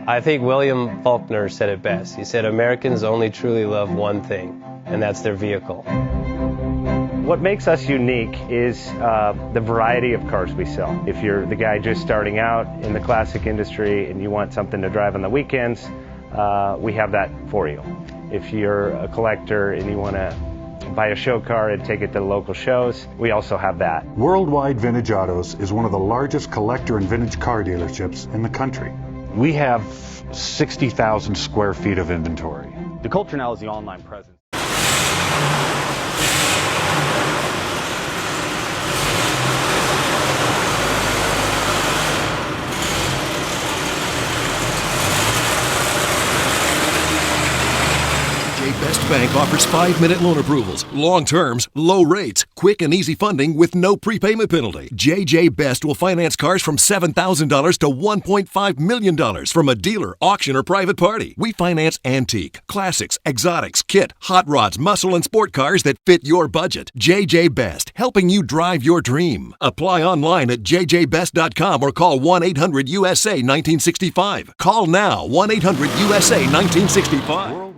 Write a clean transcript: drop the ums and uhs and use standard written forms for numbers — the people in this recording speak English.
I think William Faulkner said it best. He said, Americans only truly love one thing, and that's their vehicle. What makes us unique is the variety of cars we sell. If you're the guy just starting out in the classic industry and you want something to drive on the weekends, we have that for you. If you're a collector and you want to buy a show car and take it to the local shows, we also have that. Worldwide Vintage Autos is one of the largest collector and vintage car dealerships in the country. We have 60,000 square feet of inventory. The culture now is the online presence. Best Bank offers 5-minute loan approvals, long terms, low rates, quick and easy funding with no prepayment penalty. JJ Best will finance cars from $7,000 to $1.5 million from a dealer, auction, or private party. We finance antique, classics, exotics, kit, hot rods, muscle, and sport cars that fit your budget. JJ Best, helping you drive your dream. Apply online at jjbest.com or call 1-800-USA-1965. Call now, 1-800-USA-1965.